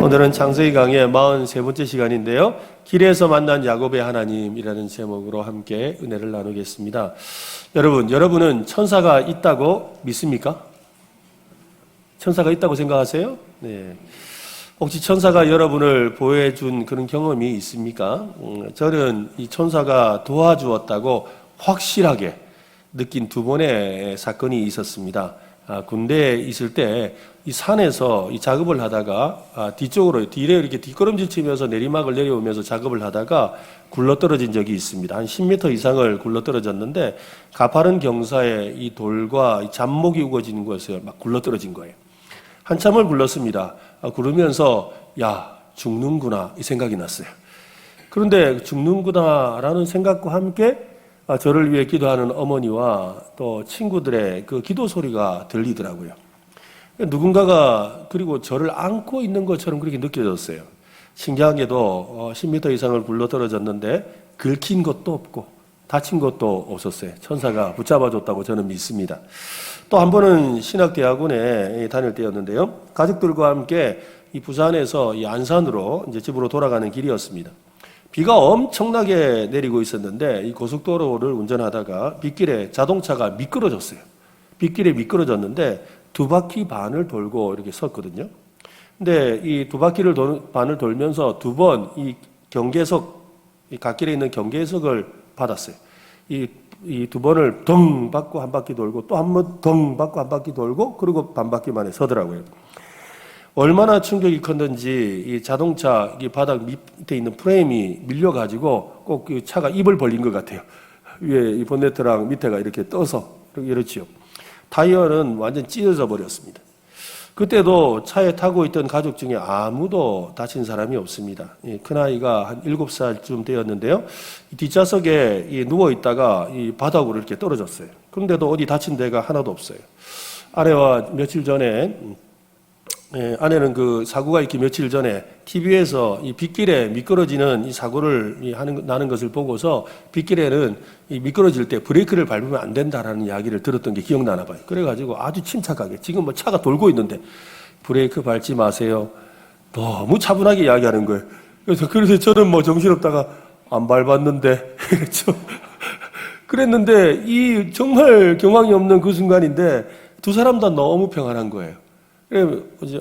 오늘은 창세기 강의 43번째 시간인데요. 길에서 만난 야곱의 하나님이라는 제목으로 함께 은혜를 나누겠습니다. 여러분은 천사가 있다고 믿습니까? 천사가 있다고 생각하세요? 네. 혹시 천사가 여러분을 보호해준 그런 경험이 있습니까? 저는 이 천사가 도와주었다고 확실하게 느낀 두 번의 사건이 있었습니다. 군대에 있을 때 이 산에서 이 작업을 하다가 뒤쪽으로 뒤에 이렇게 뒷걸음질 치면서 내리막을 내려오면서 작업을 하다가 굴러떨어진 적이 있습니다. 한 10m 이상을 굴러떨어졌는데 가파른 경사에 이 돌과 이 잡목이 우거지는 곳에서 막 굴러떨어진 거예요. 한참을 굴렀습니다. 굴으면서 야, 죽는구나 이 생각이 났어요. 그런데 죽는구나라는 생각과 함께 저를 위해 기도하는 어머니와 또 친구들의 그 기도 소리가 들리더라고요. 누군가가 그리고 저를 안고 있는 것처럼 그렇게 느껴졌어요. 신기하게도 10m 이상을 굴러 떨어졌는데 긁힌 것도 없고 다친 것도 없었어요. 천사가 붙잡아줬다고 저는 믿습니다. 또 한 번은 신학대학원에 다닐 때였는데요. 가족들과 함께 이 부산에서 이 안산으로 이제 집으로 돌아가는 길이었습니다. 비가 엄청나게 내리고 있었는데 이 고속도로를 운전하다가 빗길에 자동차가 미끄러졌어요. 빗길에 미끄러졌는데 두 바퀴 반을 돌고 이렇게 섰거든요. 근데 이 두 바퀴를 반을 돌면서 두 번 이 경계석, 이 갓길에 있는 경계석을 받았어요. 이 두 번을 덩 받고 한 바퀴 돌고 또 한 번 덩 받고 한 바퀴 돌고 그리고 반 바퀴 만에 서더라고요. 얼마나 충격이 컸는지 이 자동차 이 바닥 밑에 있는 프레임이 밀려가지고 꼭 그 차가 입을 벌린 것 같아요. 위에 이 본네트랑 밑에가 이렇게 떠서 이렇지요. 타이어는 완전 찢어져 버렸습니다. 그때도 차에 타고 있던 가족 중에 아무도 다친 사람이 없습니다. 큰아이가 한 7살쯤 되었는데요. 뒷좌석에 누워 있다가 이 바닥으로 이렇게 떨어졌어요. 그런데도 어디 다친 데가 하나도 없어요. 아내와 며칠 전에 아내는 그 사고가 있기 며칠 전에 TV에서 이 빗길에 미끄러지는 이 사고를 나는 것을 보고서 빗길에는 이 미끄러질 때 브레이크를 밟으면 안 된다라는 이야기를 들었던 게 기억나나 봐요. 그래가지고 아주 침착하게 지금 뭐 차가 돌고 있는데 브레이크 밟지 마세요. 너무 차분하게 이야기하는 거예요. 그래서 저는 뭐 정신없다가 안 밟았는데 그랬는데 이 정말 경황이 없는 그 순간인데 두 사람 다 너무 평안한 거예요.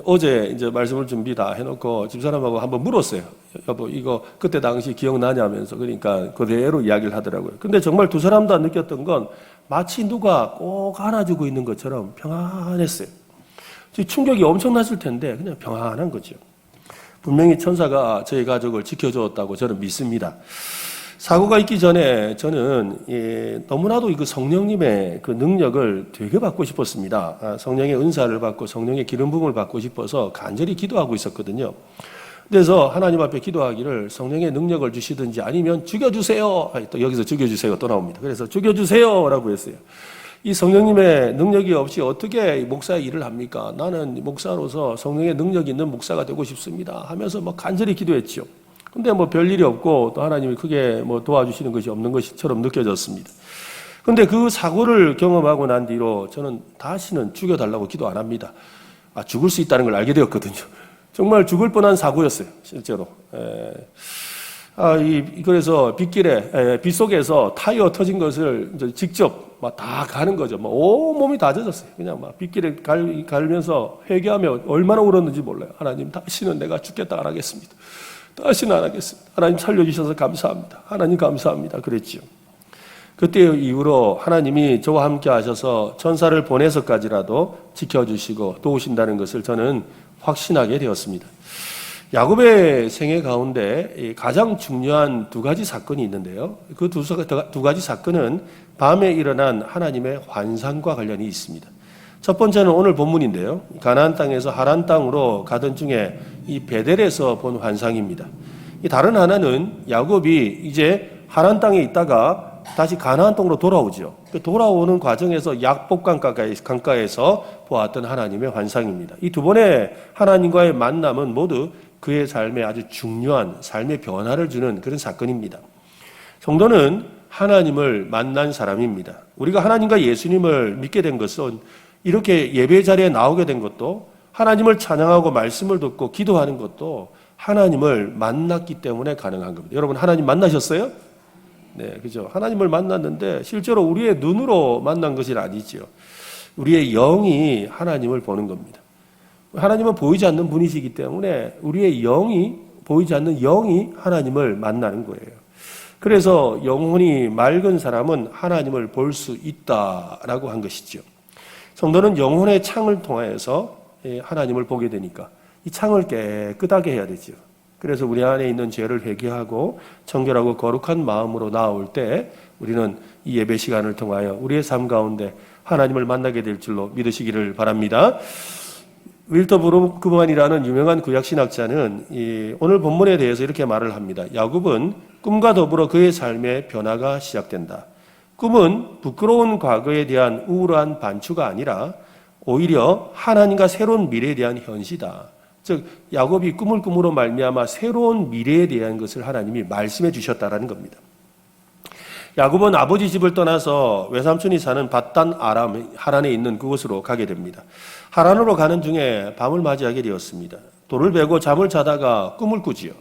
어제 이제 말씀을 준비 다 해놓고 집사람하고 한번 물었어요. 여보, 이거 그때 당시 기억나냐면서. 그러니까 그대로 이야기를 하더라고요. 근데 정말 두 사람 다 느꼈던 건 마치 누가 꼭 안아주고 있는 것처럼 평안했어요. 충격이 엄청났을 텐데 그냥 평안한 거죠. 분명히 천사가 저희 가족을 지켜주었다고 저는 믿습니다. 사고가 있기 전에 저는 너무나도 그 성령님의 그 능력을 되게 받고 싶었습니다. 성령의 은사를 받고 성령의 기름 부음을 받고 싶어서 간절히 기도하고 있었거든요. 그래서 하나님 앞에 기도하기를 성령의 능력을 주시든지 아니면 죽여주세요. 또 여기서 죽여주세요 또 나옵니다. 그래서 죽여주세요라고 했어요. 이 성령님의 능력이 없이 어떻게 목사의 일을 합니까? 나는 목사로서 성령의 능력이 있는 목사가 되고 싶습니다 하면서 뭐 간절히 기도했죠. 근데 뭐 별일이 없고 또 하나님이 크게 뭐 도와주시는 것이 없는 것처럼 느껴졌습니다. 근데 그 사고를 경험하고 난 뒤로 저는 다시는 죽여달라고 기도 안 합니다. 죽을 수 있다는 걸 알게 되었거든요. 정말 죽을 뻔한 사고였어요, 실제로. 그래서 빗길에, 빗속에서 타이어 터진 것을 이제 직접 막 다 가는 거죠. 온 몸이 다 젖었어요. 그냥 막 빗길에 갈면서 회개하며 얼마나 울었는지 몰라요. 하나님, 다시는 내가 죽겠다 안 하겠습니다. 다시는 안 하겠습니다. 하나님 살려주셔서 감사합니다. 하나님 감사합니다. 그랬지요. 그때 이후로 하나님이 저와 함께 하셔서 천사를 보내서까지라도 지켜주시고 도우신다는 것을 저는 확신하게 되었습니다. 야곱의 생애 가운데 가장 중요한 두 가지 사건이 있는데요. 그 두 가지 사건은 밤에 일어난 하나님의 환상과 관련이 있습니다. 첫 번째는 오늘 본문인데요. 가나안 땅에서 하란 땅으로 가던 중에 이 베델에서 본 환상입니다. 다른 하나는 야곱이 이제 하란 땅에 있다가 다시 가나안 땅으로 돌아오죠. 돌아오는 과정에서 약복 강가에서 보았던 하나님의 환상입니다. 이 두 번의 하나님과의 만남은 모두 그의 삶에 아주 중요한 삶의 변화를 주는 그런 사건입니다. 성도는 하나님을 만난 사람입니다. 우리가 하나님과 예수님을 믿게 된 것은 이렇게 예배 자리에 나오게 된 것도 하나님을 찬양하고 말씀을 듣고 기도하는 것도 하나님을 만났기 때문에 가능한 겁니다. 여러분 하나님 만나셨어요? 네, 그죠. 하나님을 만났는데 실제로 우리의 눈으로 만난 것이 아니죠. 우리의 영이 하나님을 보는 겁니다. 하나님은 보이지 않는 분이시기 때문에 우리의 영이, 보이지 않는 영이 하나님을 만나는 거예요. 그래서 영혼이 맑은 사람은 하나님을 볼 수 있다라고 한 것이죠. 성도는 영혼의 창을 통하여서 하나님을 보게 되니까 이 창을 깨끗하게 해야 되죠. 그래서 우리 안에 있는 죄를 회개하고 정결하고 거룩한 마음으로 나올 때 우리는 이 예배 시간을 통하여 우리의 삶 가운데 하나님을 만나게 될 줄로 믿으시기를 바랍니다. 윌터 브루크만이라는 유명한 구약신학자는 오늘 본문에 대해서 이렇게 말을 합니다. 야곱은 꿈과 더불어 그의 삶의 변화가 시작된다. 꿈은 부끄러운 과거에 대한 우울한 반추가 아니라 오히려 하나님과 새로운 미래에 대한 현시다. 즉 야곱이 꿈을 꿈으로 말미암아 새로운 미래에 대한 것을 하나님이 말씀해 주셨다라는 겁니다. 야곱은 아버지 집을 떠나서 외삼촌이 사는 밧단 아람 하란에 있는 그곳으로 가게 됩니다. 하란으로 가는 중에 밤을 맞이하게 되었습니다. 돌을 베고 잠을 자다가 꿈을 꾸지요.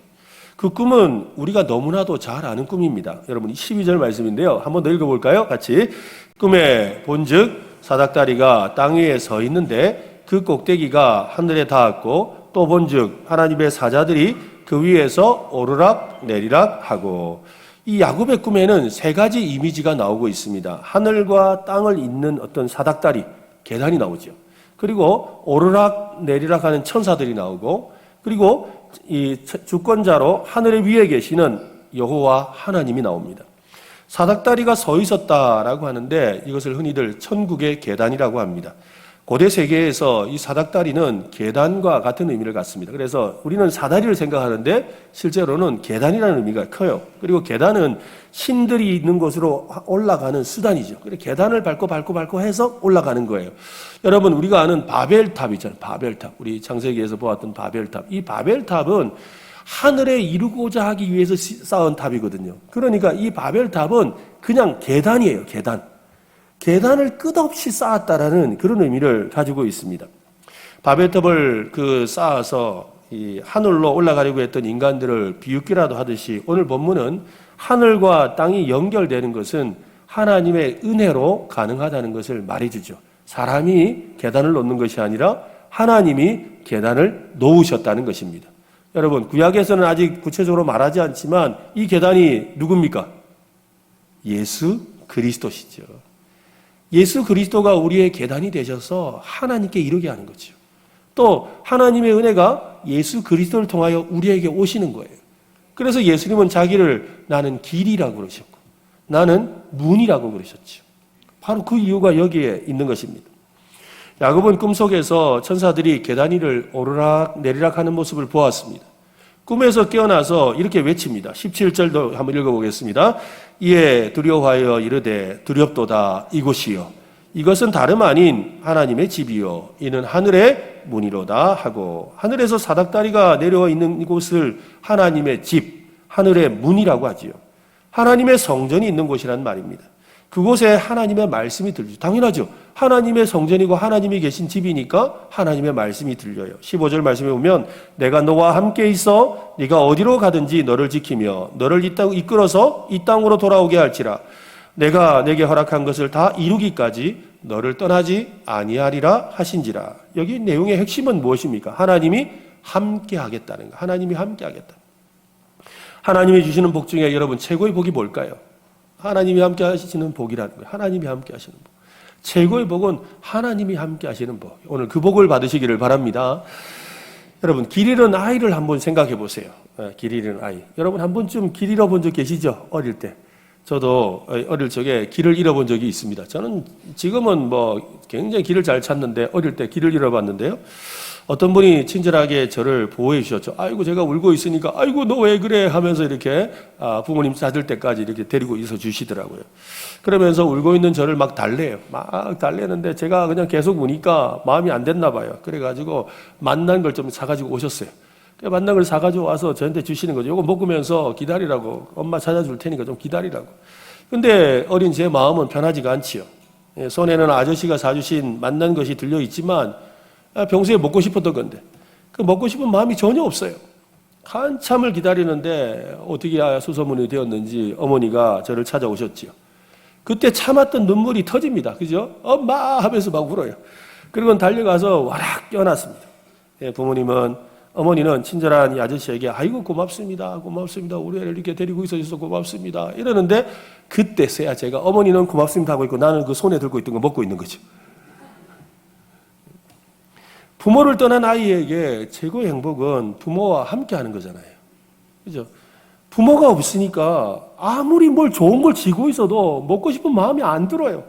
그 꿈은 우리가 너무나도 잘 아는 꿈입니다. 여러분 12절 말씀인데요. 한번 더 읽어볼까요? 같이. 꿈에 본즉 사닥다리가 땅 위에 서 있는데 그 꼭대기가 하늘에 닿았고 또 본즉 하나님의 사자들이 그 위에서 오르락 내리락 하고. 이 야곱의 꿈에는 세 가지 이미지가 나오고 있습니다. 하늘과 땅을 잇는 어떤 사닥다리, 계단이 나오죠. 그리고 오르락 내리락 하는 천사들이 나오고, 그리고 이 주권자로 하늘의 위에 계시는 여호와 하나님이 나옵니다. 사닥다리가 서 있었다라고 하는데 이것을 흔히들 천국의 계단이라고 합니다. 고대 세계에서 이 사닥다리는 계단과 같은 의미를 갖습니다. 그래서 우리는 사다리를 생각하는데 실제로는 계단이라는 의미가 커요. 그리고 계단은 신들이 있는 곳으로 올라가는 수단이죠. 그래서 계단을 밟고 해서 올라가는 거예요. 여러분 우리가 아는 바벨탑 있잖아요. 바벨탑. 우리 창세기에서 보았던 바벨탑. 이 바벨탑은 하늘에 이루고자 하기 위해서 쌓은 탑이거든요. 그러니까 이 바벨탑은 그냥 계단이에요. 계단을 끝없이 쌓았다라는 그런 의미를 가지고 있습니다. 바벨탑을 쌓아서 이 하늘로 올라가려고 했던 인간들을 비웃기라도 하듯이 오늘 본문은 하늘과 땅이 연결되는 것은 하나님의 은혜로 가능하다는 것을 말해주죠. 사람이 계단을 놓는 것이 아니라 하나님이 계단을 놓으셨다는 것입니다. 여러분 구약에서는 아직 구체적으로 말하지 않지만 이 계단이 누굽니까? 예수 그리스도시죠. 예수 그리스도가 우리의 계단이 되셔서 하나님께 이르게 하는 거죠. 또 하나님의 은혜가 예수 그리스도를 통하여 우리에게 오시는 거예요. 그래서 예수님은 자기를 나는 길이라고 그러셨고 나는 문이라고 그러셨죠. 바로 그 이유가 여기에 있는 것입니다. 야곱은 꿈속에서 천사들이 계단 위를 오르락 내리락 하는 모습을 보았습니다. 꿈에서 깨어나서 이렇게 외칩니다. 17절도 한번 읽어보겠습니다. 이에 두려워하여 이르되 두렵도다 이곳이요 이것은 다름 아닌 하나님의 집이요 이는 하늘의 문이로다 하고. 하늘에서 사닥다리가 내려와 있는 이곳을 하나님의 집, 하늘의 문이라고 하지요. 하나님의 성전이 있는 곳이란 말입니다. 그곳에 하나님의 말씀이 들리죠. 당연하죠. 하나님의 성전이고 하나님이 계신 집이니까 하나님의 말씀이 들려요. 15절 말씀에 보면 내가 너와 함께 있어 네가 어디로 가든지 너를 지키며 너를 이 땅 이끌어서 이 땅으로 돌아오게 할지라. 내가 내게 허락한 것을 다 이루기까지 너를 떠나지 아니하리라 하신지라. 여기 내용의 핵심은 무엇입니까? 하나님이 함께 하겠다는 거. 하나님이 함께 하겠다. 하나님이 주시는 복 중에 여러분 최고의 복이 뭘까요? 하나님이 함께 하시는 복이라는 거예요. 하나님이 함께 하시는 복. 최고의 복은 하나님이 함께 하시는 복. 오늘 그 복을 받으시기를 바랍니다. 여러분 길 잃은 아이를 한번 생각해 보세요. 길 잃은 아이. 여러분 한 번쯤 길 잃어본 적 계시죠? 어릴 때. 저도 어릴 적에 길을 잃어본 적이 있습니다. 저는 지금은 굉장히 길을 잘 찾는데 어릴 때 길을 잃어봤는데요. 어떤 분이 친절하게 저를 보호해 주셨죠. 아이고 제가 울고 있으니까 아이고 너 왜 그래 하면서 이렇게 부모님 찾을 때까지 이렇게 데리고 있어 주시더라고요. 그러면서 울고 있는 저를 막 달래요. 막 달래는데 제가 그냥 계속 우니까 마음이 안 됐나 봐요. 그래가지고 만난 걸 좀 사가지고 오셨어요. 만난 걸 사가지고 와서 저한테 주시는 거죠. 이거 먹으면서 기다리라고. 엄마 찾아줄 테니까 좀 기다리라고. 근데 어린 제 마음은 편하지가 않지요. 손에는 아저씨가 사주신 만난 것이 들려있지만 평소에 먹고 싶었던 건데 그 먹고 싶은 마음이 전혀 없어요. 한참을 기다리는데 어떻게 수소문이 되었는지 어머니가 저를 찾아오셨지요. 그때 참았던 눈물이 터집니다. 그죠? 엄마 하면서 막 울어요. 그리고 달려가서 와락 껴놨습니다. 예, 어머니는 친절한 이 아저씨에게 아이고 고맙습니다. 고맙습니다. 우리 애를 이렇게 데리고 있어줘서 고맙습니다. 이러는데 그때서야 제가 어머니는 고맙습니다 하고 있고 나는 그 손에 들고 있던 거 먹고 있는 거죠. 부모를 떠난 아이에게 최고의 행복은 부모와 함께 하는 거잖아요. 그죠? 부모가 없으니까 아무리 뭘 좋은 걸 쥐고 있어도 먹고 싶은 마음이 안 들어요.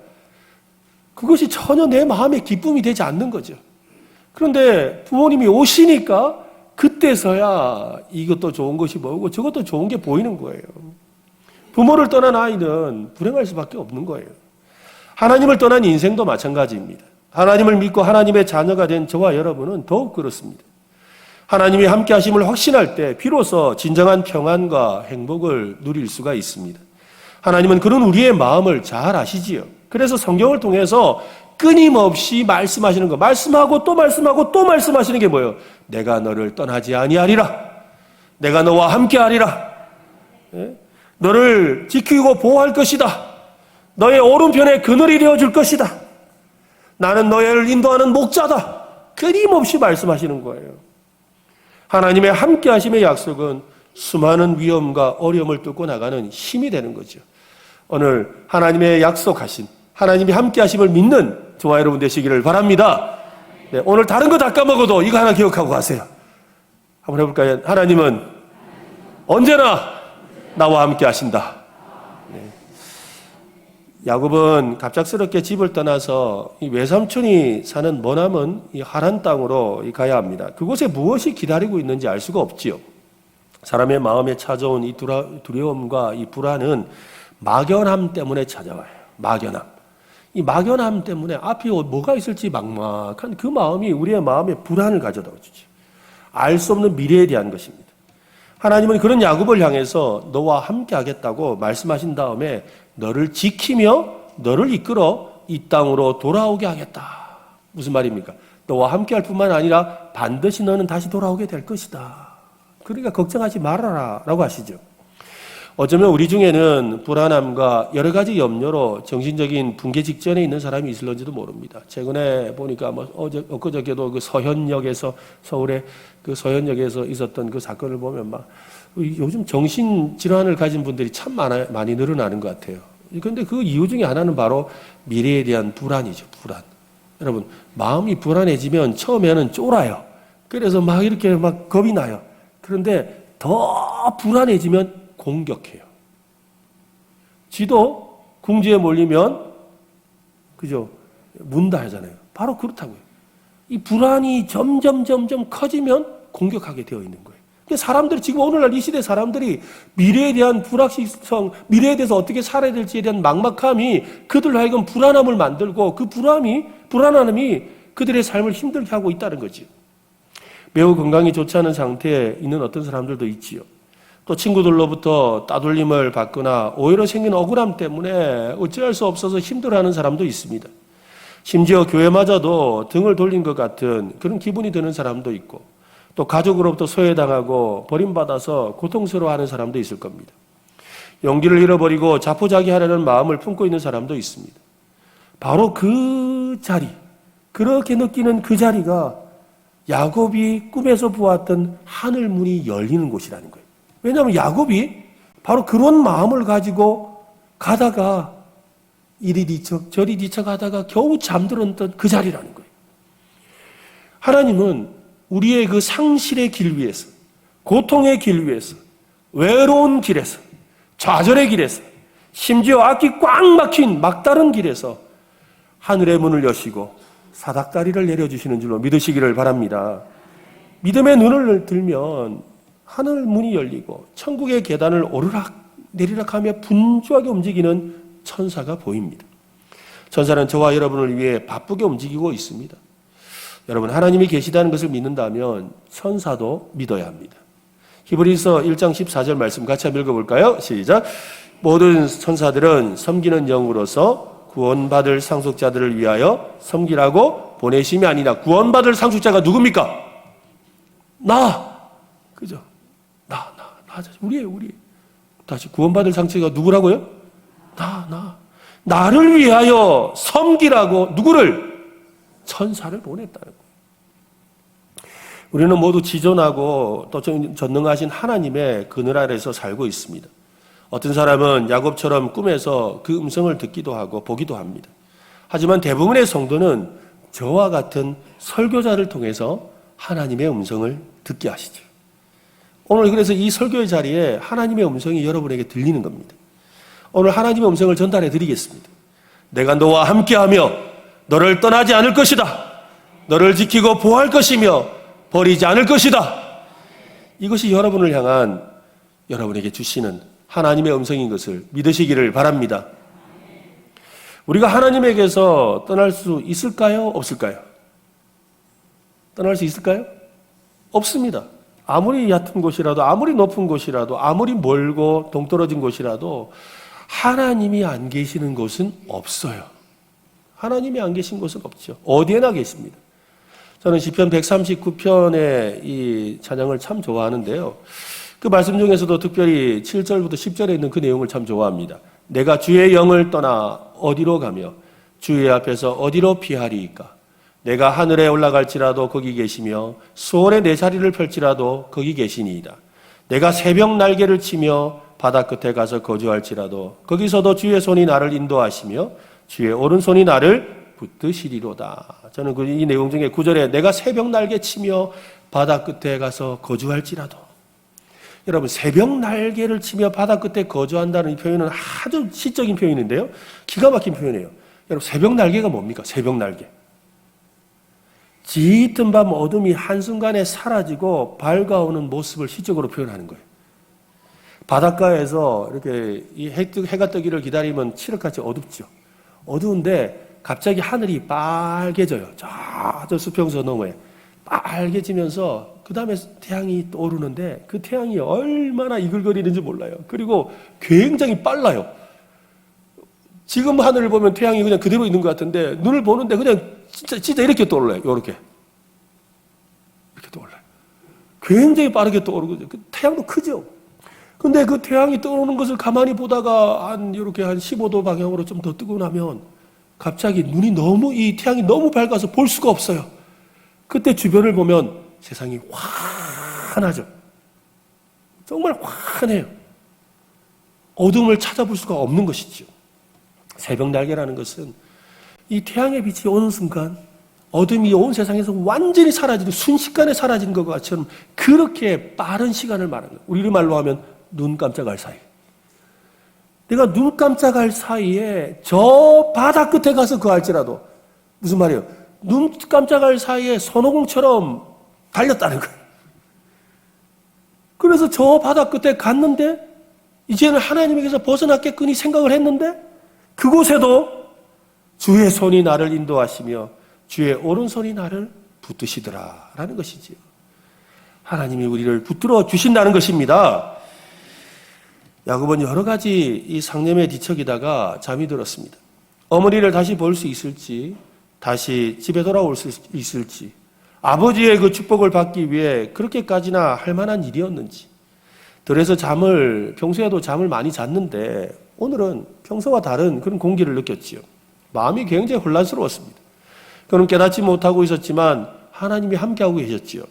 그것이 전혀 내 마음의 기쁨이 되지 않는 거죠. 그런데 부모님이 오시니까 그때서야 이것도 좋은 것이 보이고 저것도 좋은 게 보이는 거예요. 부모를 떠난 아이는 불행할 수밖에 없는 거예요. 하나님을 떠난 인생도 마찬가지입니다. 하나님을 믿고 하나님의 자녀가 된 저와 여러분은 더욱 그렇습니다. 하나님이 함께 하심을 확신할 때 비로소 진정한 평안과 행복을 누릴 수가 있습니다. 하나님은 그런 우리의 마음을 잘 아시지요. 그래서 성경을 통해서 끊임없이 말씀하시는 거, 말씀하고 또 말씀하고 또 말씀하시는 게 뭐예요? 내가 너를 떠나지 아니하리라. 내가 너와 함께하리라. 너를 지키고 보호할 것이다. 너의 오른편에 그늘이 되어줄 것이다. 나는 너를 인도하는 목자다. 끊임없이 말씀하시는 거예요. 하나님의 함께하심의 약속은 수많은 위험과 어려움을 뚫고 나가는 힘이 되는 거죠. 오늘 하나님의 약속하신 하나님이 함께하심을 믿는 저와 여러분 되시기를 바랍니다. 네, 오늘 다른 거 다 까먹어도 이거 하나 기억하고 가세요. 한번 해볼까요? 하나님은 언제나 나와 함께 하신다. 네. 야곱은 갑작스럽게 집을 떠나서 이 외삼촌이 사는 머나먼 이 하란 땅으로 가야 합니다. 그곳에 무엇이 기다리고 있는지 알 수가 없지요. 사람의 마음에 찾아온 이 두려움과 이 불안은 막연함 때문에 찾아와요. 막연함. 이 막연함 때문에 앞에 뭐가 있을지 막막한 그 마음이 우리의 마음에 불안을 가져다 주죠. 알 수 없는 미래에 대한 것입니다. 하나님은 그런 야곱을 향해서 너와 함께 하겠다고 말씀하신 다음에 너를 지키며 너를 이끌어 이 땅으로 돌아오게 하겠다. 무슨 말입니까? 너와 함께 할 뿐만 아니라 반드시 너는 다시 돌아오게 될 것이다. 그러니까 걱정하지 말아라 라고 하시죠. 어쩌면 우리 중에는 불안함과 여러 가지 염려로 정신적인 붕괴 직전에 있는 사람이 있을런지도 모릅니다. 최근에 보니까 엊그저께도 그 서현역에서 서울의 그 서현역에서 있었던 그 사건을 보면 막 요즘 정신질환을 가진 분들이 참 많이 늘어나는 것 같아요. 그런데 그 이유 중에 하나는 바로 미래에 대한 불안이죠. 불안. 여러분 마음이 불안해지면 처음에는 쫄아요. 그래서 막 이렇게 막 겁이 나요. 그런데 더 불안해지면 공격해요. 쥐도 궁지에 몰리면 그죠? 문다 하잖아요. 바로 그렇다고요. 이 불안이 점점 커지면 공격하게 되어 있는 거예요. 사람들이 지금 오늘날 이 시대 사람들이 미래에 대한 불확실성, 미래에 대해서 어떻게 살아야 될지에 대한 막막함이 그들로 하여금 불안함을 만들고 그 불안함이 그들의 삶을 힘들게 하고 있다는 거죠. 매우 건강이 좋지 않은 상태에 있는 어떤 사람들도 있지요. 또 친구들로부터 따돌림을 받거나 오히려 생긴 억울함 때문에 어찌할 수 없어서 힘들어하는 사람도 있습니다. 심지어 교회마저도 등을 돌린 것 같은 그런 기분이 드는 사람도 있고 또 가족으로부터 소외당하고 버림받아서 고통스러워하는 사람도 있을 겁니다. 용기를 잃어버리고 자포자기하려는 마음을 품고 있는 사람도 있습니다. 바로 그 자리, 그렇게 느끼는 그 자리가 야곱이 꿈에서 보았던 하늘 문이 열리는 곳이라는 거예요. 왜냐하면 야곱이 바로 그런 마음을 가지고 가다가 이리 뒤척 저리 뒤척 하다가 겨우 잠들었던 그 자리라는 거예요. 하나님은 우리의 그 상실의 길 위에서, 고통의 길 위에서, 외로운 길에서, 좌절의 길에서, 심지어 앞이 꽉 막힌 막다른 길에서 하늘의 문을 여시고 사닥다리를 내려주시는 줄로 믿으시기를 바랍니다. 믿음의 눈을 들면 하늘 문이 열리고 천국의 계단을 오르락 내리락 하며 분주하게 움직이는 천사가 보입니다. 천사는 저와 여러분을 위해 바쁘게 움직이고 있습니다. 여러분 하나님이 계시다는 것을 믿는다면 천사도 믿어야 합니다. 히브리서 1장 14절 말씀 같이 한번 읽어볼까요? 시작. 모든 천사들은 섬기는 영으로서 구원받을 상속자들을 위하여 섬기라고 보내심이 아니라. 구원받을 상속자가 누굽니까? 그죠? 우리예요. 다시 구원받을 상속자가 누구라고요? 나를 위하여 섬기라고. 누구를? 천사를 보냈다는 거예요. 우리는 모두 지존하고 또 전능하신 하나님의 그늘 아래서 살고 있습니다. 어떤 사람은 야곱처럼 꿈에서 그 음성을 듣기도 하고 보기도 합니다. 하지만 대부분의 성도는 저와 같은 설교자를 통해서 하나님의 음성을 듣게 하시죠. 오늘 그래서 이 설교의 자리에 하나님의 음성이 여러분에게 들리는 겁니다. 오늘 하나님의 음성을 전달해 드리겠습니다. 내가 너와 함께하며 너를 떠나지 않을 것이다. 너를 지키고 보호할 것이며 버리지 않을 것이다. 이것이 여러분을 향한 여러분에게 주시는 하나님의 음성인 것을 믿으시기를 바랍니다. 우리가 하나님에게서 떠날 수 있을까요? 없을까요? 떠날 수 있을까요? 없습니다. 아무리 얕은 곳이라도, 아무리 높은 곳이라도, 아무리 멀고 동떨어진 곳이라도 하나님이 안 계시는 곳은 없어요. 하나님이 안 계신 곳은 없죠. 어디에나 계십니다. 저는 시편 139편의 이 찬양을 참 좋아하는데요. 그 말씀 중에서도 특별히 7절부터 10절에 있는 그 내용을 참 좋아합니다. 내가 주의 영을 떠나 어디로 가며 주의 앞에서 어디로 피하리이까? 내가 하늘에 올라갈지라도 거기 계시며 수월에 내 자리를 펼지라도 거기 계시니이다. 내가 새벽 날개를 치며 바다 끝에 가서 거주할지라도 거기서도 주의 손이 나를 인도하시며 주의 오른손이 나를 붙드시리로다. 저는 이 내용 중에 9절에 내가 새벽 날개 치며 바다 끝에 가서 거주할지라도. 여러분, 새벽 날개를 치며 바다 끝에 거주한다는 이 표현은 아주 시적인 표현인데요. 기가 막힌 표현이에요. 여러분, 새벽 날개가 뭡니까? 새벽 날개. 짙은 밤 어둠이 한순간에 사라지고 밝아오는 모습을 시적으로 표현하는 거예요. 바닷가에서 이렇게 이 해가 뜨기를 기다리면 칠흑같이 어둡죠. 어두운데 갑자기 하늘이 빨개져요. 저 수평선 너머에 빨개지면서 그 다음에 태양이 떠오르는데 그 태양이 얼마나 이글거리는지 몰라요. 그리고 굉장히 빨라요. 지금 하늘을 보면 태양이 그냥 그대로 있는 것 같은데 눈을 보는데 그냥 진짜 이렇게 떠올라요. 이렇게 떠올라요. 굉장히 빠르게 떠오르고 그 태양도 크죠. 근데 그 태양이 떠오르는 것을 가만히 보다가 이렇게 한 15도 방향으로 좀 더 뜨고 나면 갑자기 이 태양이 너무 밝아서 볼 수가 없어요. 그때 주변을 보면 세상이 환하죠. 정말 환해요. 어둠을 찾아볼 수가 없는 것이죠. 새벽 날개라는 것은 이 태양의 빛이 오는 순간 어둠이 온 세상에서 완전히 사라지는, 순식간에 사라지는 것처럼 그렇게 빠른 시간을 말하는 거예요. 우리 말로 하면 눈 깜짝할 사이. 내가 눈 깜짝할 사이에 저 바다 끝에 가서 거할지라도, 무슨 말이에요? 눈 깜짝할 사이에 손오공처럼 달렸다는 거예요. 그래서 저 바다 끝에 갔는데 이제는 하나님에게서 벗어났겠거니 생각을 했는데 그곳에도 주의 손이 나를 인도하시며 주의 오른손이 나를 붙드시더라 라는 것이지요. 하나님이 우리를 붙들어 주신다는 것입니다. 야곱은 여러 가지 이 상념에 뒤척이다가 잠이 들었습니다. 어머니를 다시 볼 수 있을지, 다시 집에 돌아올 수 있을지, 아버지의 그 축복을 받기 위해 그렇게까지나 할 만한 일이었는지. 그래서 평소에도 잠을 많이 잤는데 오늘은 평소와 다른 그런 공기를 느꼈지요. 마음이 굉장히 혼란스러웠습니다. 그는 깨닫지 못하고 있었지만 하나님이 함께하고 계셨지요.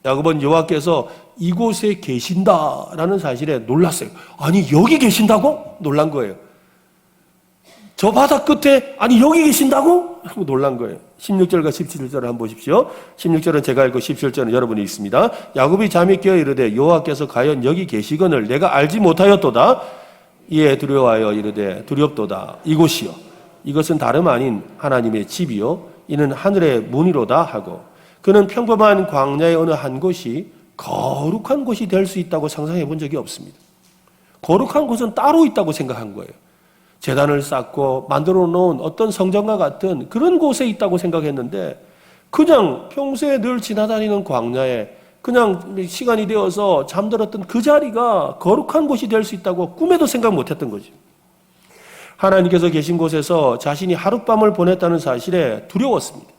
야곱은 여호와께서 이곳에 계신다라는 사실에 놀랐어요. 아니, 여기 계신다고? 놀란 거예요. 저 바다 끝에, 아니, 여기 계신다고? 놀란 거예요. 16절과 17절을 한번 보십시오. 16절은 제가 읽고 17절은 여러분이 읽습니다. 야곱이 잠이 깨어 이르되 여호와께서 과연 여기 계시거늘 내가 알지 못하였도다. 이에 두려워하여 이르되 두렵도다. 이곳이요, 이것은 다름 아닌 하나님의 집이요, 이는 하늘의 문이로다 하고, 그는 평범한 광야의 어느 한 곳이 거룩한 곳이 될 수 있다고 상상해 본 적이 없습니다. 거룩한 곳은 따로 있다고 생각한 거예요. 제단을 쌓고 만들어 놓은 어떤 성전과 같은 그런 곳에 있다고 생각했는데 그냥 평소에 늘 지나다니는 광야에 그냥 시간이 되어서 잠들었던 그 자리가 거룩한 곳이 될 수 있다고 꿈에도 생각 못했던 거죠. 하나님께서 계신 곳에서 자신이 하룻밤을 보냈다는 사실에 두려웠습니다.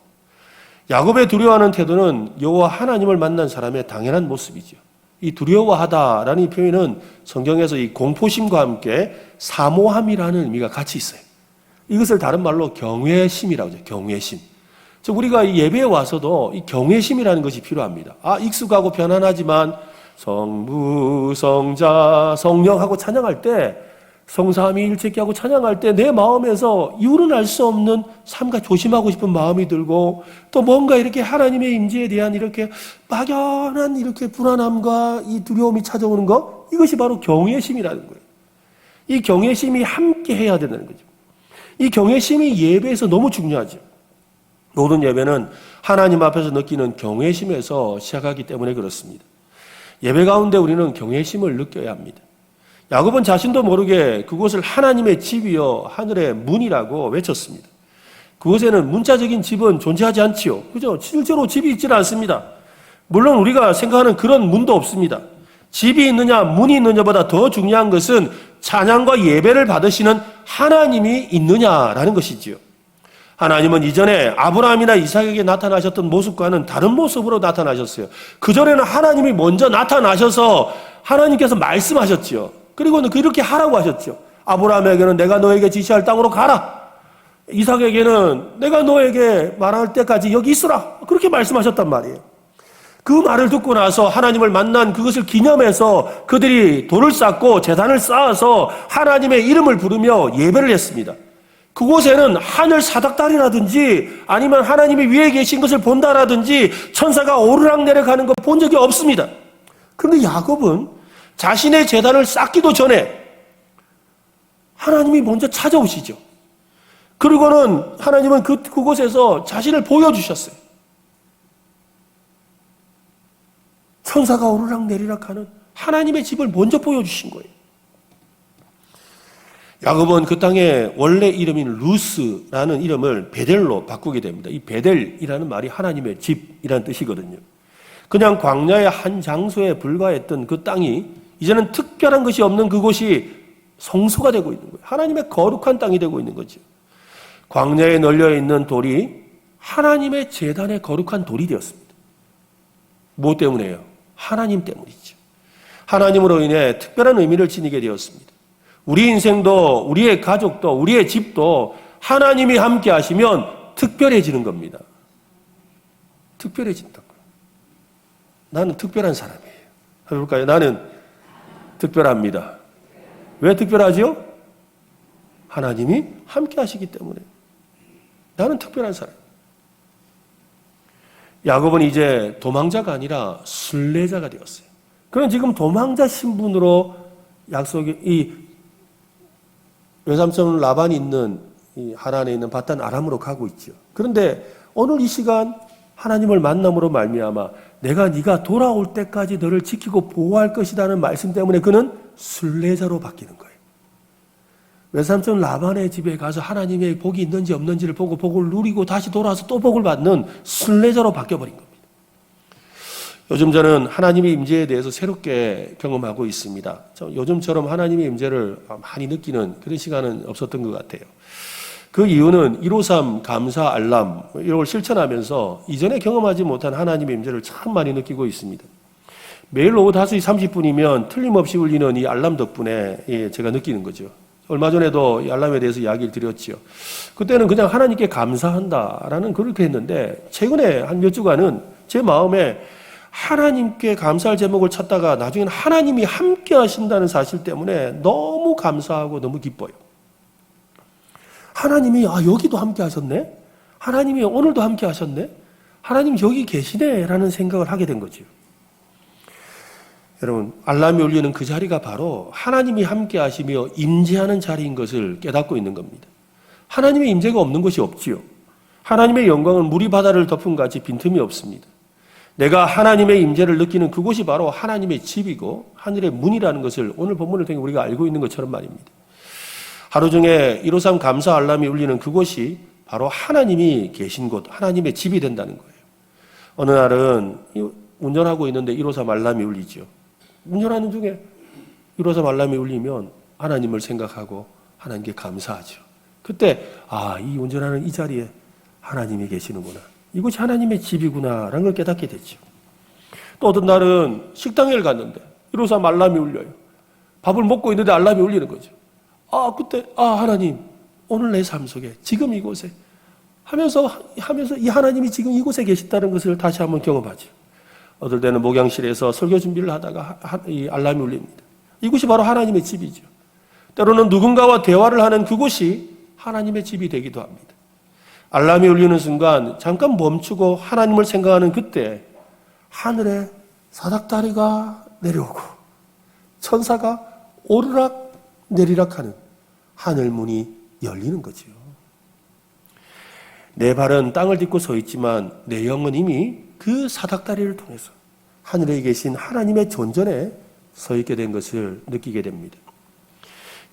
야곱의 두려워하는 태도는 여호와 하나님을 만난 사람의 당연한 모습이죠. 이 두려워하다라는 이 표현은 성경에서 이 공포심과 함께 사모함이라는 의미가 같이 있어요. 이것을 다른 말로 경외심이라고 하죠. 경외심. 즉 우리가 이 예배에 와서도 이 경외심이라는 것이 필요합니다. 익숙하고 편안하지만 성부, 성자, 성령하고 찬양할 때, 성삼위 일체께 하고 찬양할 때 내 마음에서 이유는 알 수 없는 삼가 조심하고 싶은 마음이 들고, 또 뭔가 이렇게 하나님의 임재에 대한 이렇게 막연한 이렇게 불안함과 이 두려움이 찾아오는 것, 이것이 바로 경외심이라는 거예요. 이 경외심이 함께 해야 된다는 거죠. 이 경외심이 예배에서 너무 중요하죠. 모든 예배는 하나님 앞에서 느끼는 경외심에서 시작하기 때문에 그렇습니다. 예배 가운데 우리는 경외심을 느껴야 합니다. 야곱은 자신도 모르게 그곳을 하나님의 집이요 하늘의 문이라고 외쳤습니다. 그곳에는 문자적인 집은 존재하지 않지요. 그죠? 실제로 집이 있지는 않습니다. 물론 우리가 생각하는 그런 문도 없습니다. 집이 있느냐 문이 있느냐보다 더 중요한 것은 찬양과 예배를 받으시는 하나님이 있느냐라는 것이지요. 하나님은 이전에 아브라함이나 이삭에게 나타나셨던 모습과는 다른 모습으로 나타나셨어요. 그전에는 하나님이 먼저 나타나셔서 하나님께서 말씀하셨지요. 그리고는 그렇게 하라고 하셨죠. 아브라함에게는 내가 너에게 지시할 땅으로 가라. 이삭에게는 내가 너에게 말할 때까지 여기 있으라. 그렇게 말씀하셨단 말이에요. 그 말을 듣고 나서 하나님을 만난 그것을 기념해서 그들이 돌을 쌓고 제단을 쌓아서 하나님의 이름을 부르며 예배를 했습니다. 그곳에는 하늘 사닥다리라든지 아니면 하나님이 위에 계신 것을 본다라든지 천사가 오르락 내려가는 거 본 적이 없습니다. 그런데 야곱은 자신의 제단을 쌓기도 전에 하나님이 먼저 찾아오시죠. 그리고는 하나님은 그곳에서 자신을 보여주셨어요. 천사가 오르락 내리락 하는 하나님의 집을 먼저 보여주신 거예요. 야곱은 그 땅의 원래 이름인 루스라는 이름을 베델로 바꾸게 됩니다. 이 베델이라는 말이 하나님의 집이라는 뜻이거든요. 그냥 광야의 한 장소에 불과했던 그 땅이 이제는 특별한 것이 없는 그곳이 성소가 되고 있는 거예요. 하나님의 거룩한 땅이 되고 있는 거죠. 광야에 널려 있는 돌이 하나님의 제단의 거룩한 돌이 되었습니다. 뭐 때문에요? 하나님 때문이죠. 하나님으로 인해 특별한 의미를 지니게 되었습니다. 우리 인생도 우리의 가족도 우리의 집도 하나님이 함께 하시면 특별해지는 겁니다. 특별해진다고요. 나는 특별한 사람이에요. 해볼까요? 나는 특별합니다. 왜 특별하죠? 하나님이 함께 하시기 때문에. 나는 특별한 사람. 야곱은 이제 도망자가 아니라 순례자가 되었어요. 그럼 지금 도망자 신분으로 이 외삼촌 라반이 있는 이 하란에 있는 바단 아람으로 가고 있죠. 그런데 오늘 이 시간 하나님을 만남으로 말미암아 내가 네가 돌아올 때까지 너를 지키고 보호할 것이라는 말씀 때문에 그는 순례자로 바뀌는 거예요. 외삼촌 라반의 집에 가서 하나님의 복이 있는지 없는지를 보고 복을 누리고 다시 돌아와서 또 복을 받는 순례자로 바뀌어버린 겁니다. 요즘 저는 하나님의 임재에 대해서 새롭게 경험하고 있습니다. 요즘처럼 하나님의 임재를 많이 느끼는 그런 시간은 없었던 것 같아요. 그 이유는 153 감사 알람 이걸 실천하면서 이전에 경험하지 못한 하나님의 임재를 참 많이 느끼고 있습니다. 매일 오후 5시 30분이면 틀림없이 울리는 이 알람 덕분에 제가 느끼는 거죠. 얼마 전에도 이 알람에 대해서 이야기를 드렸죠. 그때는 그냥 하나님께 감사한다라는 그렇게 했는데 최근에 한 몇 주간은 제 마음에 하나님께 감사할 제목을 찾다가 나중에는 하나님이 함께 하신다는 사실 때문에 너무 감사하고 너무 기뻐요. 하나님이 여기도 함께 하셨네? 하나님이 오늘도 함께 하셨네? 하나님 여기 계시네? 라는 생각을 하게 된 거죠. 여러분, 알람이 울리는 그 자리가 바로 하나님이 함께 하시며 임재하는 자리인 것을 깨닫고 있는 겁니다. 하나님의 임재가 없는 것이 없지요. 하나님의 영광은 물이 바다를 덮은 같이 빈틈이 없습니다. 내가 하나님의 임재를 느끼는 그곳이 바로 하나님의 집이고 하늘의 문이라는 것을 오늘 본문을 통해 우리가 알고 있는 것처럼 말입니다. 하루 중에 153 감사 알람이 울리는 그곳이 바로 하나님이 계신 곳, 하나님의 집이 된다는 거예요. 어느 날은 운전하고 있는데 153 알람이 울리죠. 운전하는 중에 153 알람이 울리면 하나님을 생각하고 하나님께 감사하죠. 그때 이 운전하는 이 자리에 하나님이 계시는구나. 이곳이 하나님의 집이구나라는 걸 깨닫게 됐죠. 또 어떤 날은 식당에 갔는데 이로써 알람이 울려요. 밥을 먹고 있는데 알람이 울리는 거죠. 그때 하나님 오늘 내 삶 속에 지금 이곳에 하면서 이 하나님이 지금 이곳에 계시다는 것을 다시 한번 경험하죠. 어떨 때는 목양실에서 설교 준비를 하다가 이 알람이 울립니다. 이곳이 바로 하나님의 집이죠. 때로는 누군가와 대화를 하는 그곳이 하나님의 집이 되기도 합니다. 알람이 울리는 순간 잠깐 멈추고 하나님을 생각하는 그때 하늘에 사닥다리가 내려오고 천사가 오르락 내리락 하는 하늘문이 열리는 거죠. 내 발은 땅을 딛고 서 있지만 내 영은 이미 그 사닥다리를 통해서 하늘에 계신 하나님의 존전에 서 있게 된 것을 느끼게 됩니다.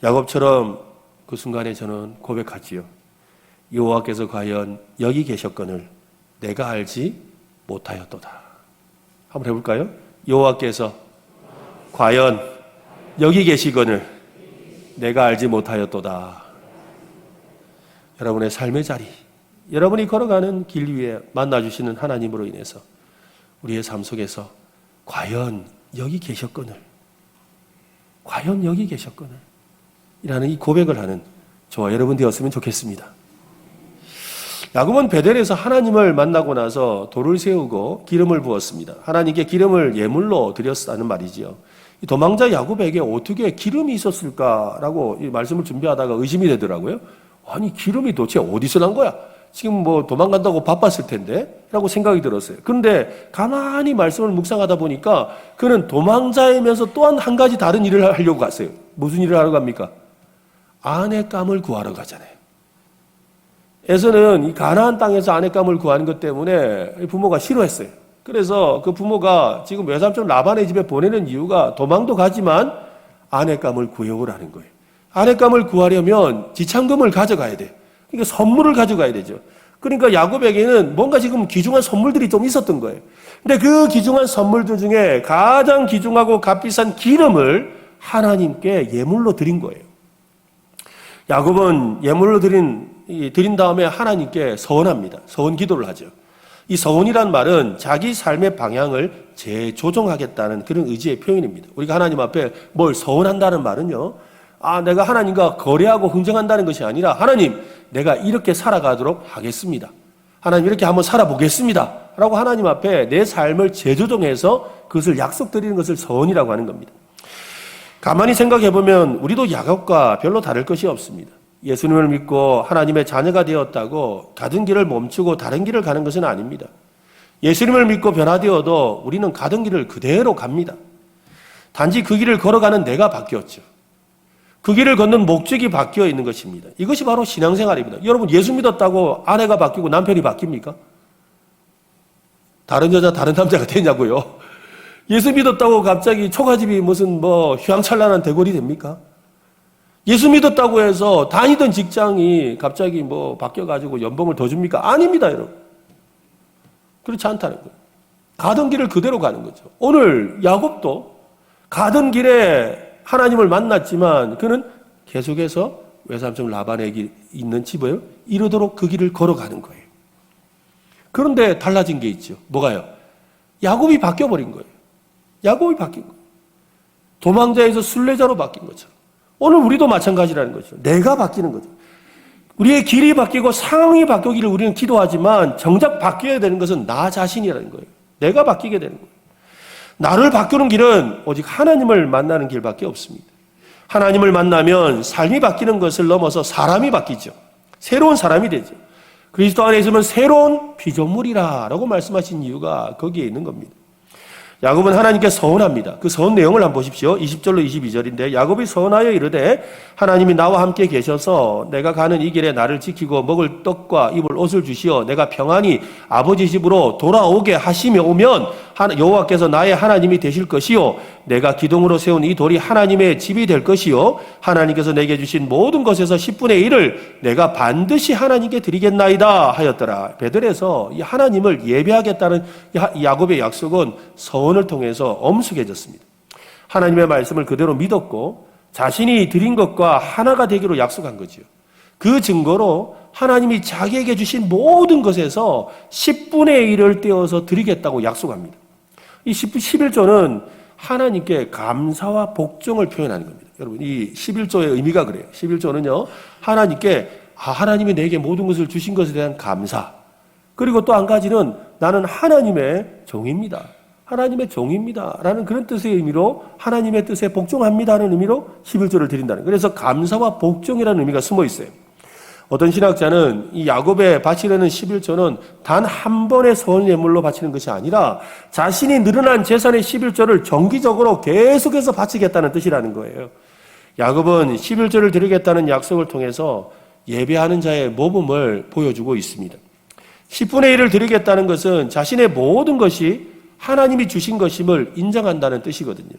야곱처럼 그 순간에 저는 고백하지요. 여호와께서 과연 여기 계셨거늘 내가 알지 못하였도다. 한번 해볼까요? 여호와께서 과연 여기 계시거늘 내가 알지 못하였도다. 여러분의 삶의 자리, 여러분이 걸어가는 길 위에 만나주시는 하나님으로 인해서 우리의 삶 속에서 과연 여기 계셨거늘 과연 여기 계셨거늘 이라는 이 고백을 하는 저와 여러분 되었으면 좋겠습니다. 야곱은 베델에서 하나님을 만나고 나서 돌을 세우고 기름을 부었습니다. 하나님께 기름을 예물로 드렸다는 말이지요. 이 도망자 야곱에게 어떻게 기름이 있었을까라고 이 말씀을 준비하다가 의심이 되더라고요. 아니 기름이 도대체 어디서 난 거야? 지금 뭐 도망간다고 바빴을 텐데 라고 생각이 들었어요. 그런데 가만히 말씀을 묵상하다 보니까 그는 도망자이면서 또한 한 가지 다른 일을 하려고 갔어요. 무슨 일을 하러 갑니까? 아내감을 구하러 가잖아요. 에서는 이 가나안 땅에서 아내감을 구하는 것 때문에 부모가 싫어했어요. 그래서 그 부모가 지금 외삼촌 라반의 집에 보내는 이유가 도망도 가지만 아내감을 구해오라는 거예요. 아내감을 구하려면 지참금을 가져가야 돼. 그러니까 선물을 가져가야 되죠. 그러니까 야곱에게는 뭔가 지금 귀중한 선물들이 좀 있었던 거예요. 근데 그 귀중한 선물들 중에 가장 귀중하고 값비싼 기름을 하나님께 예물로 드린 거예요. 야곱은 예물로 드린 다음에 하나님께 서원합니다. 서원 기도를 하죠. 이 서원이란 말은 자기 삶의 방향을 재조정하겠다는 그런 의지의 표현입니다. 우리가 하나님 앞에 뭘 서원한다는 말은요. 내가 하나님과 거래하고 흥정한다는 것이 아니라 하나님, 내가 이렇게 살아가도록 하겠습니다. 하나님 이렇게 한번 살아보겠습니다. 라고 하나님 앞에 내 삶을 재조정해서 그것을 약속드리는 것을 서원이라고 하는 겁니다. 가만히 생각해보면 우리도 야곱과 별로 다를 것이 없습니다. 예수님을 믿고 하나님의 자녀가 되었다고 가던 길을 멈추고 다른 길을 가는 것은 아닙니다. 예수님을 믿고 변화되어도 우리는 가던 길을 그대로 갑니다. 단지 그 길을 걸어가는 내가 바뀌었죠. 그 길을 걷는 목적이 바뀌어 있는 것입니다. 이것이 바로 신앙생활입니다. 여러분 예수 믿었다고 아내가 바뀌고 남편이 바뀝니까? 다른 여자 다른 남자가 되냐고요. 예수 믿었다고 갑자기 초가집이 무슨 휘황찬란한 대궐이 됩니까? 예수 믿었다고 해서 다니던 직장이 갑자기 바뀌어가지고 연봉을 더 줍니까? 아닙니다, 여러분. 그렇지 않다는 거예요. 가던 길을 그대로 가는 거죠. 오늘 야곱도 가던 길에 하나님을 만났지만 그는 계속해서 외삼촌 라반에게 있는 집을 이루도록 그 길을 걸어가는 거예요. 그런데 달라진 게 있죠. 뭐가요? 야곱이 바뀌어버린 거예요. 야곱이 바뀐 거예요. 도망자에서 순례자로 바뀐 것처럼. 오늘 우리도 마찬가지라는 거죠. 내가 바뀌는 거죠. 우리의 길이 바뀌고 상황이 바뀌기를 우리는 기도하지만 정작 바뀌어야 되는 것은 나 자신이라는 거예요. 내가 바뀌게 되는 거예요. 나를 바꾸는 길은 오직 하나님을 만나는 길밖에 없습니다. 하나님을 만나면 삶이 바뀌는 것을 넘어서 사람이 바뀌죠. 새로운 사람이 되죠. 그리스도 안에 있으면 새로운 피조물이라고 말씀하신 이유가 거기에 있는 겁니다. 야곱은 하나님께 서원합니다. 그 서원 내용을 한번 보십시오. 20절로 22절인데 야곱이 서원하여 이르되 하나님이 나와 함께 계셔서 내가 가는 이 길에 나를 지키고 먹을 떡과 입을 옷을 주시어 내가 평안히 아버지 집으로 돌아오게 하시며 오면 여호와께서 나의 하나님이 되실 것이요 내가 기둥으로 세운 이 돌이 하나님의 집이 될 것이요 하나님께서 내게 주신 모든 것에서 10분의 1을 내가 반드시 하나님께 드리겠나이다 하였더라. 베들에서 이 하나님을 예배하겠다는 야곱의 약속은 서원을 통해서 엄숙해졌습니다. 하나님의 말씀을 그대로 믿었고 자신이 드린 것과 하나가 되기로 약속한 거지요. 그 증거로 하나님이 자기에게 주신 모든 것에서 10분의 1을 떼어서 드리겠다고 약속합니다. 이 11조는 하나님께 감사와 복종을 표현하는 겁니다. 여러분, 이 11조의 의미가 그래요. 11조는요, 하나님께 하나님이 내게 모든 것을 주신 것에 대한 감사. 그리고 또 한 가지는 나는 하나님의 종입니다. 하나님의 종입니다. 라는 그런 뜻의 의미로 하나님의 뜻에 복종합니다. 하는 의미로 11조를 드린다는. 그래서 감사와 복종이라는 의미가 숨어 있어요. 어떤 신학자는 이 야곱에 바치려는 11조는 단 한 번의 선 예물로 바치는 것이 아니라 자신이 늘어난 재산의 11조를 정기적으로 계속해서 바치겠다는 뜻이라는 거예요. 야곱은 11조를 드리겠다는 약속을 통해서 예배하는 자의 모범을 보여주고 있습니다. 10분의 1을 드리겠다는 것은 자신의 모든 것이 하나님이 주신 것임을 인정한다는 뜻이거든요.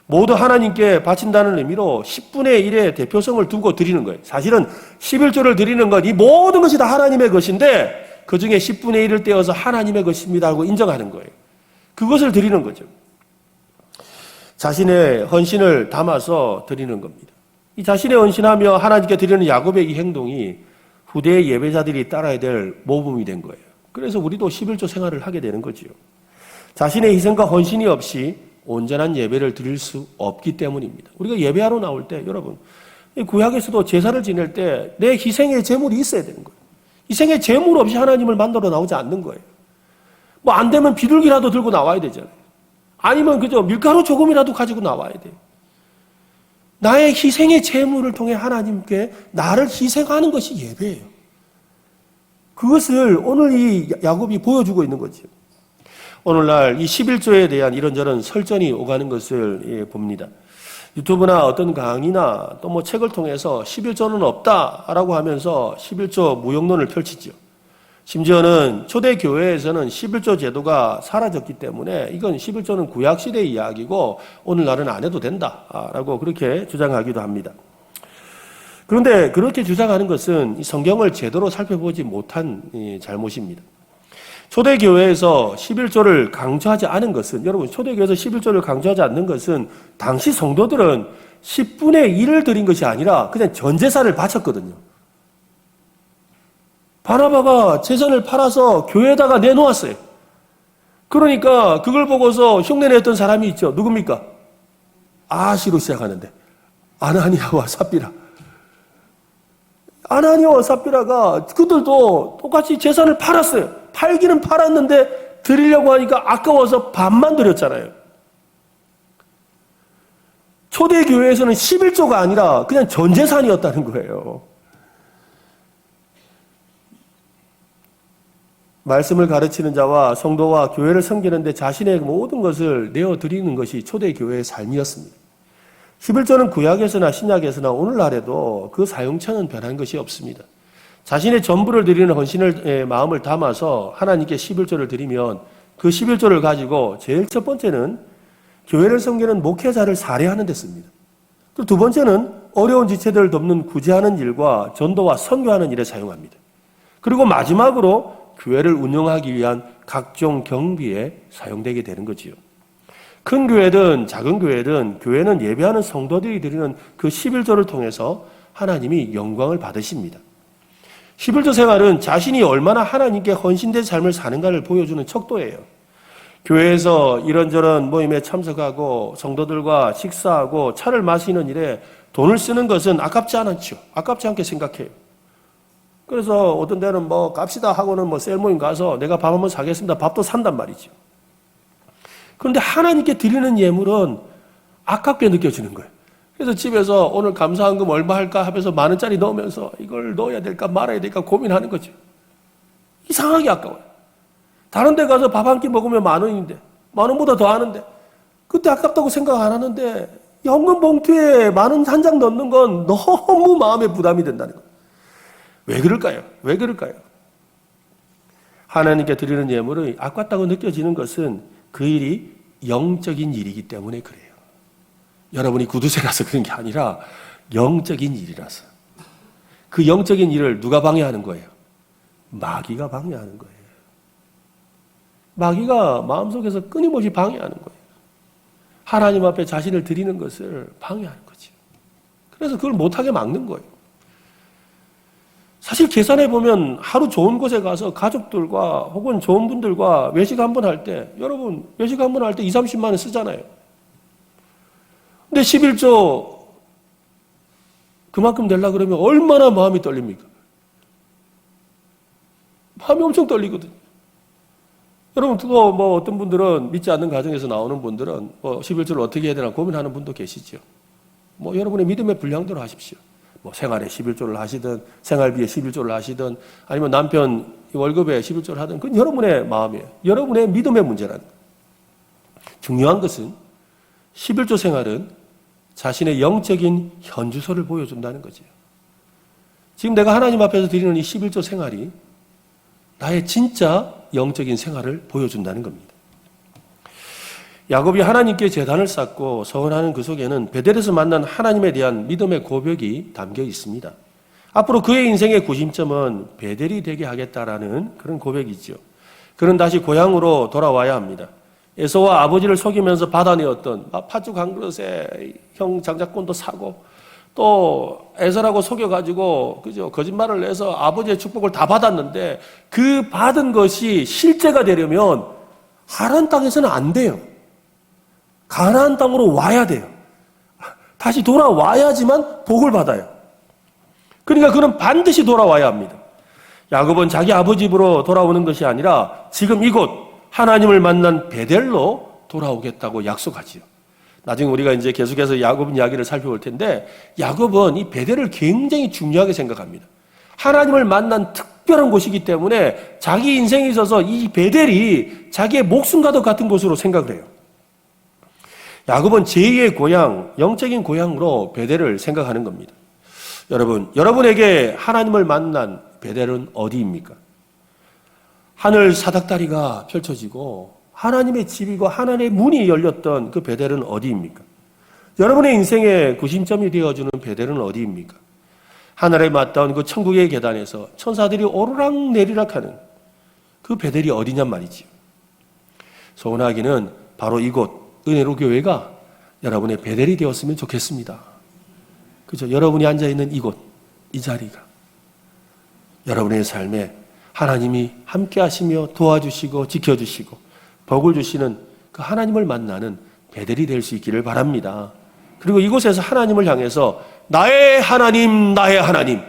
모두 하나님께 바친다는 의미로 10분의 1의 대표성을 두고 드리는 거예요. 사실은 11조를 드리는 건 이 모든 것이 다 하나님의 것인데 그 중에 10분의 1을 떼어서 하나님의 것입니다 하고 인정하는 거예요. 그것을 드리는 거죠. 자신의 헌신을 담아서 드리는 겁니다. 이 자신의 헌신하며 하나님께 드리는 야곱의 이 행동이 후대의 예배자들이 따라야 될 모범이 된 거예요. 그래서 우리도 11조 생활을 하게 되는 거지요. 자신의 희생과 헌신이 없이 온전한 예배를 드릴 수 없기 때문입니다. 우리가 예배하러 나올 때 여러분, 구약에서도 제사를 지낼 때 내 희생의 제물이 있어야 되는 거예요. 희생의 제물 없이 하나님을 만나러 나오지 않는 거예요. 뭐 안 되면 비둘기라도 들고 나와야 되잖아요. 아니면 그저 밀가루 조금이라도 가지고 나와야 돼요. 나의 희생의 제물을 통해 하나님께 나를 희생하는 것이 예배예요. 그것을 오늘 이 야곱이 보여주고 있는 거죠. 오늘날 이 11조에 대한 이런저런 설전이 오가는 것을 봅니다. 유튜브나 어떤 강의나 또 뭐 책을 통해서 11조는 없다라고 하면서 11조 무용론을 펼치죠. 심지어는 초대교회에서는 11조 제도가 사라졌기 때문에 이건 11조는 구약시대의 이야기고 오늘날은 안 해도 된다라고 그렇게 주장하기도 합니다. 그런데 그렇게 주장하는 것은 성경을 제대로 살펴보지 못한 잘못입니다. 초대교회에서 11조를 강조하지 않은 것은, 여러분, 초대교회에서 11조를 강조하지 않는 것은 당시 성도들은 10분의 1을 드린 것이 아니라 그냥 전 재산을 바쳤거든요. 바나바가 재산을 팔아서 교회에다가 내놓았어요. 그러니까 그걸 보고서 흉내냈던 사람이 있죠. 누굽니까? 아시로 시작하는데 아나니아와 삽비라. 아나니아와 삽비라가 그들도 똑같이 재산을 팔았어요. 팔기는 팔았는데 드리려고 하니까 아까워서 반만 드렸잖아요. 초대교회에서는 11조가 아니라 그냥 전 재산이었다는 거예요. 말씀을 가르치는 자와 성도와 교회를 섬기는데 자신의 모든 것을 내어드리는 것이 초대교회의 삶이었습니다. 11조는 구약에서나 신약에서나 오늘날에도 그 사용처는 변한 것이 없습니다. 자신의 전부를 드리는 헌신을 마음을 담아서 하나님께 11조를 드리면 그 11조를 가지고 제일 첫 번째는 교회를 섬기는 목회자를 살해하는 데 씁니다. 또 두 번째는 어려운 지체들을 돕는 구제하는 일과 전도와 선교하는 일에 사용합니다. 그리고 마지막으로 교회를 운영하기 위한 각종 경비에 사용되게 되는 거지요. 큰 교회든 작은 교회든 교회는 예배하는 성도들이 드리는 그 11조를 통해서 하나님이 영광을 받으십니다. 11조 생활은 자신이 얼마나 하나님께 헌신된 삶을 사는가를 보여주는 척도예요. 교회에서 이런저런 모임에 참석하고 성도들과 식사하고 차를 마시는 일에 돈을 쓰는 것은 아깝지 않죠. 아깝지 않게 생각해요. 그래서 어떤 데는 뭐 갑시다 하고는 뭐 셀모임 가서 내가 밥 한번 사겠습니다. 밥도 산단 말이죠. 그런데 하나님께 드리는 예물은 아깝게 느껴지는 거예요. 그래서 집에서 오늘 감사한금 얼마 할까 하면서 10,000원짜리 넣으면서 이걸 넣어야 될까 말아야 될까 고민하는 거죠. 이상하게 아까워요. 다른 데 가서 밥 한 끼 먹으면 10,000원인데 10,000원보다 더 하는데 그때 아깝다고 생각 안 하는데 현금 봉투에 10,000원 한 장 넣는 건 너무 마음에 부담이 된다는 거예요. 왜 그럴까요? 왜 그럴까요? 하나님께 드리는 예물이 아깝다고 느껴지는 것은 그 일이 영적인 일이기 때문에 그래요. 여러분이 구두쇠라서 그런 게 아니라 영적인 일이라서. 그 영적인 일을 누가 방해하는 거예요? 마귀가 방해하는 거예요. 마귀가 마음속에서 끊임없이 방해하는 거예요. 하나님 앞에 자신을 드리는 것을 방해하는 거죠. 그래서 그걸 못하게 막는 거예요. 사실 계산해 보면 하루 좋은 곳에 가서 가족들과 혹은 좋은 분들과 외식 한번 할 때, 여러분 외식 한번 할 때 2, 30만 원 쓰잖아요. 근데 11조 그만큼 내려고 그러면 얼마나 마음이 떨립니까? 마음이 엄청 떨리거든요. 여러분, 그거 어떤 분들은 믿지 않는 가정에서 나오는 분들은 11조를 어떻게 해야 되나 고민하는 분도 계시죠. 여러분의 믿음의 분량대로 하십시오. 생활에 11조를 하시든, 생활비에 11조를 하시든, 아니면 남편 월급에 11조를 하든, 그건 여러분의 마음이에요. 여러분의 믿음의 문제라는 거예요. 중요한 것은 11조 생활은 자신의 영적인 현주소를 보여준다는 거죠. 지금 내가 하나님 앞에서 드리는 이 11조 생활이 나의 진짜 영적인 생활을 보여준다는 겁니다. 야곱이 하나님께 제단을 쌓고 서원하는 그 속에는 베델에서 만난 하나님에 대한 믿음의 고백이 담겨 있습니다. 앞으로 그의 인생의 구심점은 베델이 되게 하겠다라는 그런 고백이죠. 그는 다시 고향으로 돌아와야 합니다. 에서와 아버지를 속이면서 받아내었던 팥죽 한 그릇에 형 장자권도 사고 또 에서라고 속여가지고 거짓말을 해서 아버지의 축복을 다 받았는데 그 받은 것이 실제가 되려면 하란 땅에서는 안 돼요. 가나안 땅으로 와야 돼요. 다시 돌아와야지만 복을 받아요. 그러니까 그는 반드시 돌아와야 합니다. 야곱은 자기 아버지 집으로 돌아오는 것이 아니라 지금 이곳 하나님을 만난 베델로 돌아오겠다고 약속하지요. 나중에 우리가 이제 계속해서 야곱 이야기를 살펴볼 텐데 야곱은 이 베델을 굉장히 중요하게 생각합니다. 하나님을 만난 특별한 곳이기 때문에 자기 인생에 있어서 이 베델이 자기의 목숨과도 같은 곳으로 생각을 해요. 야곱은 제2의 고향, 영적인 고향으로 베델을 생각하는 겁니다. 여러분에게 하나님을 만난 베델은 어디입니까? 하늘 사닥다리가 펼쳐지고 하나님의 집이고 하나님의 문이 열렸던 그 베델은 어디입니까? 여러분의 인생의 구심점이 되어주는 베델은 어디입니까? 하늘에 맞닿은 그 천국의 계단에서 천사들이 오르락 내리락 하는 그 베델이 어디냔 말이지요. 소원하기는 바로 이곳 은혜로 교회가 여러분의 베델이 되었으면 좋겠습니다. 그죠? 여러분이 앉아있는 이곳, 이 자리가 여러분의 삶에 하나님이 함께 하시며 도와주시고 지켜주시고 복을 주시는 그 하나님을 만나는 베델이 될 수 있기를 바랍니다. 그리고 이곳에서 하나님을 향해서 나의 하나님, 나의 하나님.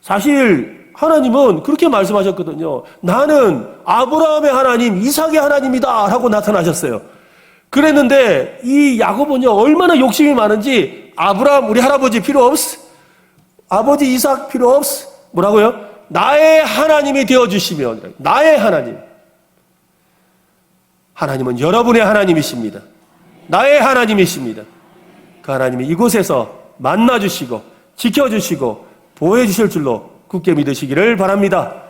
사실 하나님은 그렇게 말씀하셨거든요. 나는 아브라함의 하나님, 이삭의 하나님이다 라고 나타나셨어요. 그랬는데 이 야곱은요 얼마나 욕심이 많은지 아브라함 우리 할아버지 필요 없어. 아버지 이삭 필요 없어. 뭐라고요? 나의 하나님이 되어주시며 나의 하나님. 하나님은 여러분의 하나님이십니다. 나의 하나님이십니다. 그 하나님이 이곳에서 만나주시고 지켜주시고 보호해주실 줄로 굳게 믿으시기를 바랍니다.